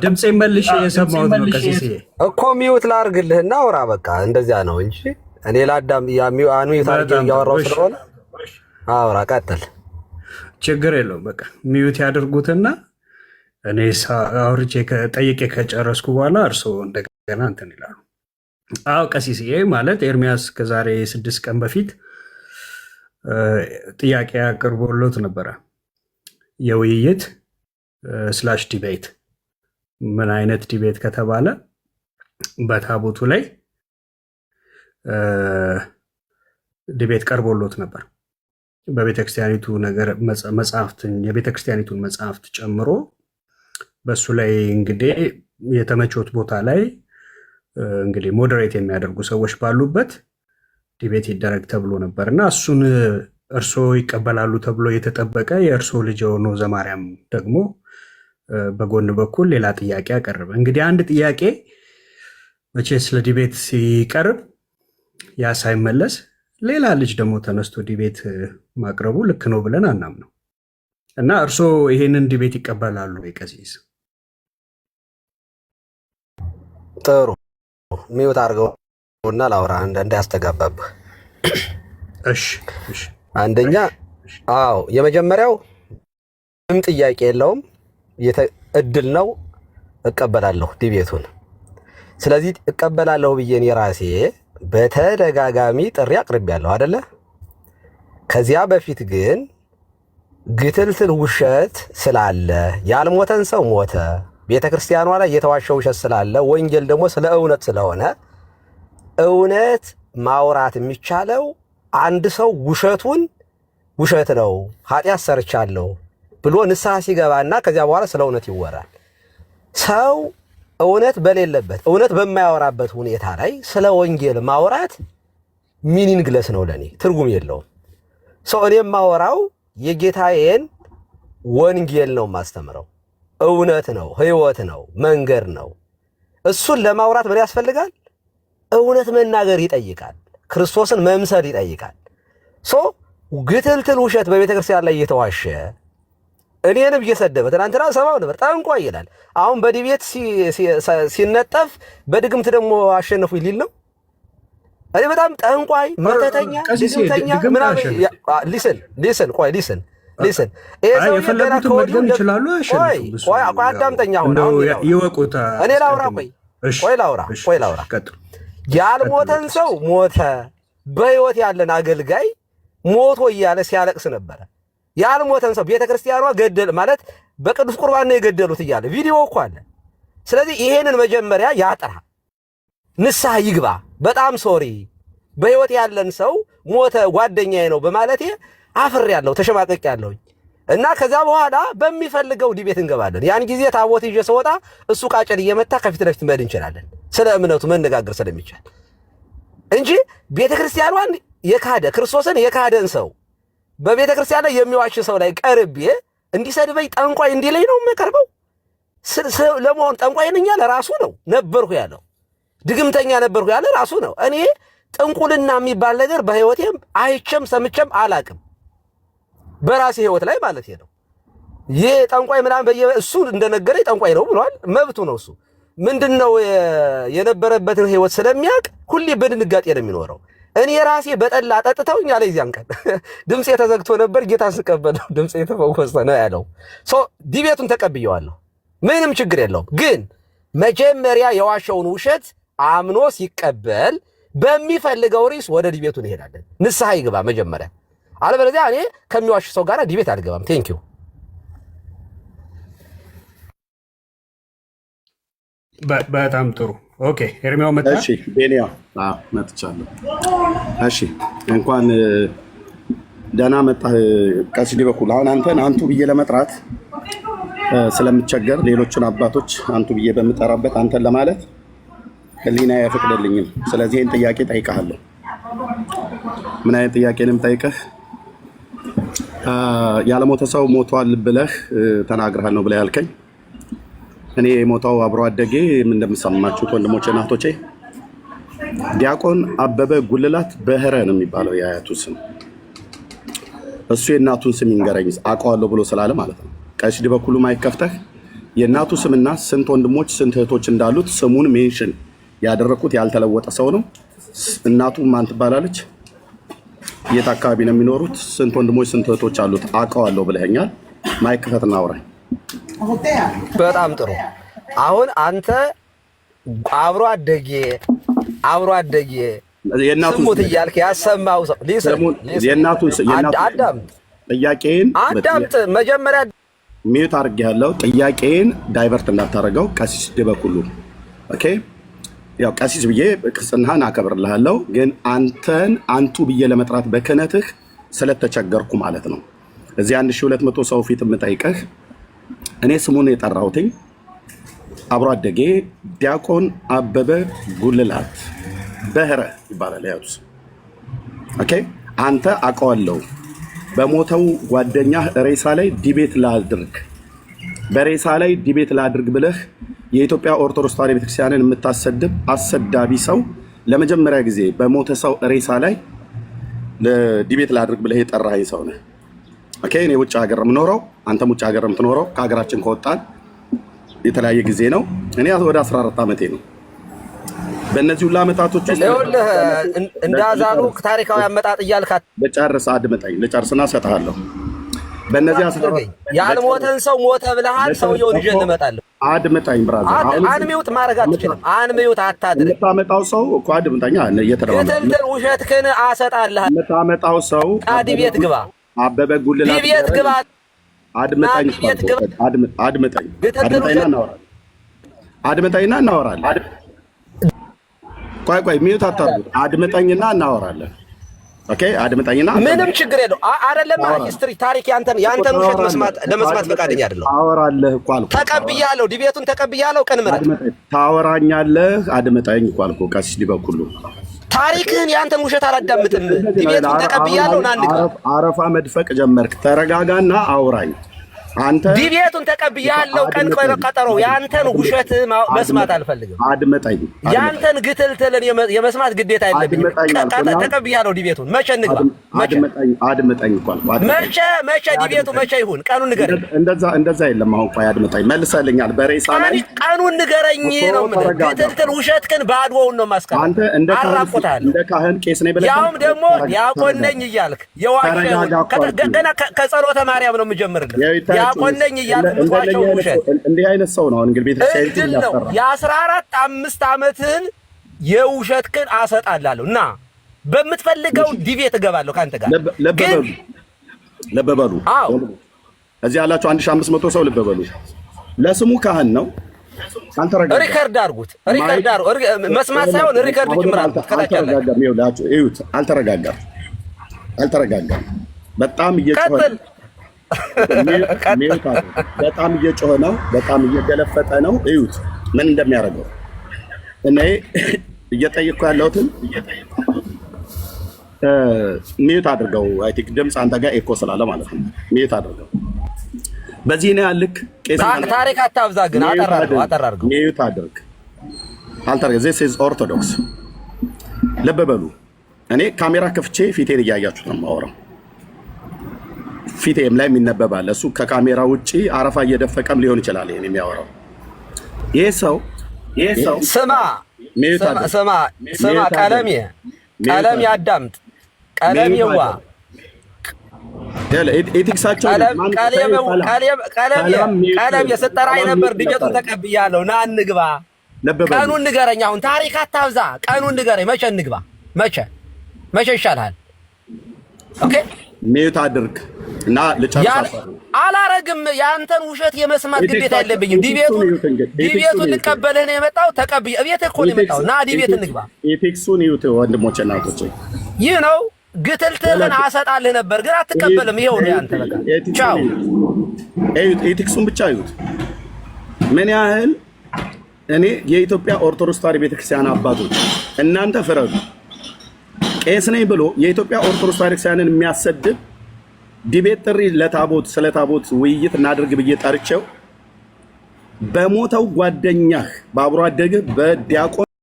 ድምጼ መልሽ የሰማሁት ነው። ቀሲስ እኮ ሚውት ላርግልህና አውራ በቃ እንደዚያ ነው እንጂ እኔ ላዳም ሚውት አርጌ እያወራሁ ስለሆነ አውራ ቀጥል። ችግር የለውም። በቃ ሚውት ያድርጉትና እኔ አውርቼ ጠይቄ ከጨረስኩ በኋላ እርስዎ እንደገና እንትን ይላሉ። አዎ ቀሲስዬ ማለት ኤርሚያስ ከዛሬ 6 ቀን በፊት ጥያቄ አቅርቦሎት ነበረ። የውይይት ስላሽ ዲቤት ምን አይነት ዲቤት ከተባለ በታቦቱ ላይ ዲቤት ቀርቦሎት ነበር። በቤተክርስቲያኒቱ ነገር መጽሐፍትን የቤተክርስቲያኒቱን መጽሐፍት ጨምሮ በሱ ላይ እንግዲህ የተመቾት ቦታ ላይ እንግዲህ ሞዴሬት የሚያደርጉ ሰዎች ባሉበት ዲቤት ይደረግ ተብሎ ነበር እና እሱን እርሶ ይቀበላሉ ተብሎ የተጠበቀ የእርሶ ልጅ የሆነው ዘማርያም ደግሞ በጎን በኩል ሌላ ጥያቄ አቀረበ። እንግዲህ አንድ ጥያቄ መቼ ስለ ዲቤት ሲቀርብ ያ ሳይመለስ ሌላ ልጅ ደግሞ ተነስቶ ዲቤት ማቅረቡ ልክ ነው ብለን አናምነው እና እርሶ ይሄንን ዲቤት ይቀበላሉ ወይ ቀሲስ? ጥሩ ሚውት አድርገውና ላውራ እንዳያስተጋባብህ። እሺ አንደኛ አዎ የመጀመሪያው ምንም ጥያቄ የለውም እድል ነው እቀበላለሁ ዲቤቱን። ስለዚህ እቀበላለሁ ብዬ ራሴ በተደጋጋሚ ጥሪ አቅርቤያለሁ አይደለ? ከዚያ በፊት ግን ግትልትል ውሸት ስላለ ያልሞተን ሰው ሞተ፣ ቤተክርስቲያኗ ላይ የተዋሸው ውሸት ስላለ ወንጌል ደግሞ ስለ እውነት ስለሆነ እውነት ማውራት የሚቻለው አንድ ሰው ውሸቱን ውሸት ነው ኃጢአት ሰርቻለሁ ብሎ ንስሐ ሲገባና ከዚያ በኋላ ስለ እውነት ይወራል። ሰው እውነት በሌለበት እውነት በማያወራበት ሁኔታ ላይ ስለ ወንጌል ማውራት ሚኒንግለስ ነው፣ ለኔ ትርጉም የለውም። ሰው እኔ የማወራው የጌታዬን ወንጌል ነው ማስተምረው፣ እውነት ነው፣ ህይወት ነው፣ መንገድ ነው። እሱን ለማውራት ምን ያስፈልጋል? እውነት መናገር ይጠይቃል፣ ክርስቶስን መምሰል ይጠይቃል። ግትልትል ውሸት በቤተክርስቲያን ላይ እየተዋሸ እኔንም እየሰደበ ትናንትና ሰማው ነበር። ጠንቋይ ይላል። አሁን በዲቤት ሲነጠፍ በድግምት ደግሞ አሸነፉ ይል ነው። እኔ በጣም ጠንቋይ መተተኛ ድግምተኛ ምናምን ሊስን የፈለጉትን መድገም ይችላሉ። ቆይ አዳምጠኛ አሁን ይወቁታ። እኔ ላውራ ቆይ ላውራ ያልሞተን ሰው ሞተ፣ በህይወት ያለን አገልጋይ ሞቶ እያለ ሲያለቅስ ነበረ። ያልሞተን ሰው ቤተክርስቲያኗ ገደል ማለት በቅዱስ ቁርባን ነው የገደሉት እያለ ቪዲዮ እኮ አለ። ስለዚህ ይሄንን መጀመሪያ ያጥራ፣ ንስሐ ይግባ። በጣም ሶሪ በህይወት ያለን ሰው ሞተ ጓደኛዬ ነው በማለቴ አፍሬያለሁ፣ ተሸማቀቄያለሁ እና ከዛ በኋላ በሚፈልገው ዲቤት እንገባለን። ያን ጊዜ ታቦት ይዤ ስወጣ እሱ ቃጭል እየመታ ከፊት ለፊት መሄድ እንችላለን፣ ስለ እምነቱ መነጋገር ስለሚቻል እንጂ ቤተክርስቲያኗን የካደ ክርስቶስን የካደን ሰው በቤተክርስቲያን ላይ የሚዋሽ ሰው ላይ ቀርቤ እንዲሰድበኝ ጠንቋይ እንዲለኝ ነው የምቀርበው። ለመሆን ጠንቋይ ነኝ ያለ ራሱ ነው ነበርኩ ያለው፣ ድግምተኛ ነበርኩ ያለ ራሱ ነው። እኔ ጥንቁልና የሚባል ነገር በህይወቴም አይቼም ሰምቼም አላቅም፣ በራሴ ህይወት ላይ ማለት ነው። ይሄ ጠንቋይ ምናምን እሱ እንደነገረኝ ጠንቋይ ነው ብሏል፣ መብቱ ነው። እሱ ምንድነው የነበረበትን ህይወት ስለሚያውቅ ሁሌ በድንጋጤ ነው የሚኖረው። እኔ ራሴ በጠላ ጠጥተውኝ አለ ይዚያን ቀን ድምጼ ተዘግቶ ነበር፣ ጌታን ስቀበል ድምጼ ተፈወሰ ነው ያለው። ዲቤቱን ተቀብየዋለሁ፣ ምንም ችግር የለውም። ግን መጀመሪያ የዋሸውን ውሸት አምኖ ሲቀበል በሚፈልገው ርዕስ ወደ ዲቤቱ እንሄዳለን። ንስሐ ይግባ መጀመሪያ፣ አለበለዚያ እኔ ከሚዋሽ ሰው ጋር ዲቤት አልገባም። ቴንክ ዩ። በጣም ጥሩ። ኦኬ ኤርሚያው መጣ። እሺ ቤኒያ መጥቻለሁ። እሺ እንኳን ደህና መጣህ ቀሲስ በኩል። አሁን አንተን አንቱ ብዬ ለመጥራት ስለምቸገር ሌሎችን አባቶች አንቱ ብዬ በምጠራበት አንተን ለማለት ህሊና አይፈቅድልኝም። ስለዚህ ይህን ጥያቄ ጠይቀሃለሁ። ምን አይነት ጥያቄ ነው የምጠይቅህ? ያለሞተ ሰው ሞቷል ብለህ ተናግረሃል ነው ብለህ ያልከኝ። እኔ የሞታው አብሮ አደጌ እንደምሰማችሁት ወንድሞቼ እና እህቶቼ ዲያቆን አበበ ጉልላት በህረ ነው የሚባለው የአያቱ ስም። እሱ የእናቱን ስም ይንገረኝ አውቀዋለሁ ብሎ ስላለ ማለት ነው። ቀሲስ በኩሉ ማይከፍተህ የእናቱ ስምና ስንት ወንድሞች ስንት እህቶች እንዳሉት ስሙን ሜንሽን ያደረኩት ያልተለወጠ ሰው ነው። እናቱ ማን ትባላለች? የት አካባቢ ነው የሚኖሩት? ስንት ወንድሞች ስንት እህቶች አሉት? አውቀዋለሁ ብለኸኛል። ማይክ ክፈትና አውራኝ። በጣም ጥሩ። አሁን አንተ አብሮ አደጌ ስሙት እያልክ ያሰማው ሰው አዳምጥ፣ መጀመሪያ ሚዩት አድርጌያለሁ። ጥያቄን ዳይቨርት እንዳታረገው ቀሲስ ድበኩሉ። ኦኬ፣ ያው ቀሲስ ብዬ ቅስናህን አከብርልሃለሁ፣ ግን አንተን አንቱ ብዬ ለመጥራት በክህነትህ ስለተቸገርኩ ማለት ነው። እዚህ 1200 ሰው ፊት የምጠይቅህ እኔ ስሙን የጠራሁትኝ አብሮ አደጌ ዲያቆን አበበ ጉልላት በህረ ይባላል ያሉስ። ኦኬ፣ አንተ አውቀዋለሁ በሞተው ጓደኛህ ሬሳ ላይ ዲቤት ላድርግ በሬሳ ላይ ዲቤት ላድርግ ብለህ የኢትዮጵያ ኦርቶዶክስ ተዋሕዶ ቤተክርስቲያንን የምታሰድብ አሰዳቢ ሰው ለመጀመሪያ ጊዜ በሞተ ሰው ሬሳ ላይ ዲቤት ላድርግ ብለህ የጠራኸኝ ሰው ነህ። ኦኬ፣ እኔ ውጭ ሀገር የምኖረው አንተም ውጭ ሀገር የምትኖረው ከሀገራችን ከወጣን የተለያየ ጊዜ ነው። እኔ ወደ 14 ዓመቴ ነው። በእነዚህ ሁሉ ዓመታቶች ውስጥ እንዳዛሉ ታሪካዊ አመጣጥ እያልካት ልጨርስ፣ አድምጠኝ፣ ልጨርስና እሰጥሃለሁ። በእነዚህ ያልሞተን ሰው ሞተ ብለሃል። ሰውየውን ይዤ እንመጣለሁ። አድምጠኝ ብራዘር። አንሚውት ማድረግ አትችልም። አንሚውት አታድርግ። የምታመጣው ሰው እኮ አድምጠኛ እየተደረገ ውሸትህን አሰጣልሃል። የምታመጣው ሰው ዲቤት ግባ፣ አበበ ጉልላት ዲቤት ግባ። አድምጠኝ፣ አድምጠኝና እናወራለን። ቆይ ሚዩት አታርጉት። አድምጠኝና እናወራለን። ኦኬ፣ አድምጠኝና ምንም ችግር የለው። አይደለም ሂስትሪ ታሪክ ያንተን ውሸት ለመስማት ፈቃደኛ አይደለም። አወራለህ እኮ አልኩህ። ተቀብያለሁ፣ ዲቤቱን ተቀብያለሁ። ቀን ምረት ታወራኛለህ። አድምጠኝ እኮ አልኩህ። ቀሲስ ዲበኩሉ ታሪክህን ያንተን ውሸት አላዳምጥም። ዲቤቱን ተቀብያለሁ። አረፋ መድፈቅ ጀመርክ። ተረጋጋና አውራኝ። አንተ ዲቤቱን ተቀብያለሁ። ቀን ቀጠሮው ያንተን ውሸት መስማት አልፈልግም። አድምጠኝ። ያንተን ግትልትልን የመስማት ግዴታ የለብኝም። ተቀብያለሁ። ዲቤቱን መቼ እንግባ? አድምጠኝ እኮ መቼ ዲቤቱ መቼ ይሁን? ቀኑን ንገረኝ። እንደዛ የለም። አሁን ቆይ አድምጠኝ። መልሰልኛል። በሬሳ ላይ ቀኑን ንገረኝ ነው የምልህ። ግትልትል ውሸትህን ባድዎውን ነው ማስቀር። አንተ እንደ ካህን ቄስ ነኝ ብለህ ያውም ደግሞ ዲያቆን ነኝ እያልክ የዋሸህ ገና ከጸሎተ ማርያም ነው የምጀምርልህ። ያቆነኝ እያልክ ምትዋቸው ውሸት እንዲህ አይነት ሰው ነው እንግዲህ ቤተክርስቲያን ነው። የ14 ዓመትን የውሸትህን አሰጣላለሁ እና በምትፈልገው ዲቤት እገባለሁ ካንተ ጋር። ለበበሉ እዚህ ያላችሁ 1500 ሰው ልበበሉ። ለስሙ ካህን ነው። አንተረጋጋ። ሪከርድ አድርጉት። መስማት ሳይሆን ሪከርድ ጭምራል። እዩት። አልተረጋጋም። በጣም እየጮኸ በጣም እየጮኸ ነው። በጣም እየገለፈጠ ነው። እዩት ምን እንደሚያደርገው። እኔ እየጠየቅኩ ያለሁትን ሚዩት አድርገው። አይ ቲንክ ድምፅ አንተ ጋር ኤኮ ስላለ ማለት ነው። ሚዩት አድርገው። በዚህ ነው ያልክ። ታሪክ አታብዛ ግን አጠራርገው። ሚዩት አድርግ። አልተረገ ዚስ ኢዝ ኦርቶዶክስ። ልብ በሉ። እኔ ካሜራ ከፍቼ ፊቴን እያያችሁት ነው የማወራው። ፊቴም ላይ የሚነበባል። እሱ ከካሜራ ውጪ አረፋ እየደፈቀም ሊሆን ይችላል ይሄን የሚያወራው። ይሄ ሰው ስማ ቀለም ያዳምጥ። ቀለም ይዋ ኤቲክሳቸው ቀለም የሰጠራይ ነበር። ድጀቱን ተቀብያለሁ። ና እንግባ። ቀኑን ንገረኝ። አሁን ታሪክ አታብዛ። ቀኑን ንገረኝ። መቼ እንግባ? መቼ ይሻልሃል? ኦኬ ሚዩት አድርግ እና ልጨርስ። አላረግም። ያንተን ውሸት የመስማት ግዴታ የለብኝም። ዲቤቱን ልቀበልህ ነው የመጣው። ተቀብዬ እቤትህ እኮ ነው የመጣው። ና ዲቤት እንግባ። ኤቲክሱን ይዩት ወንድሞቼ እናቶቼ። ይህ ነው ግትልትልን አሰጣልህ ነበር ግን አትቀበልም። ይሄው ነው ያንተ በቃ ቻው። ኤቲክሱን ብቻ ይዩት ምን ያህል። እኔ የኢትዮጵያ ኦርቶዶክስ ተዋሕዶ ቤተክርስቲያን አባቶች እናንተ ፍረዱ። ቄስ ነኝ ብሎ የኢትዮጵያ ኦርቶዶክስ ተዋሕዶ ቤተክርስቲያንን የሚያሰድብ ዲቤት ጥሪ ለታቦት ስለ ታቦት ውይይት እናድርግ ብዬ ጠርቼው በሞተው ጓደኛህ በአብሮ አደግህ በዲያቆን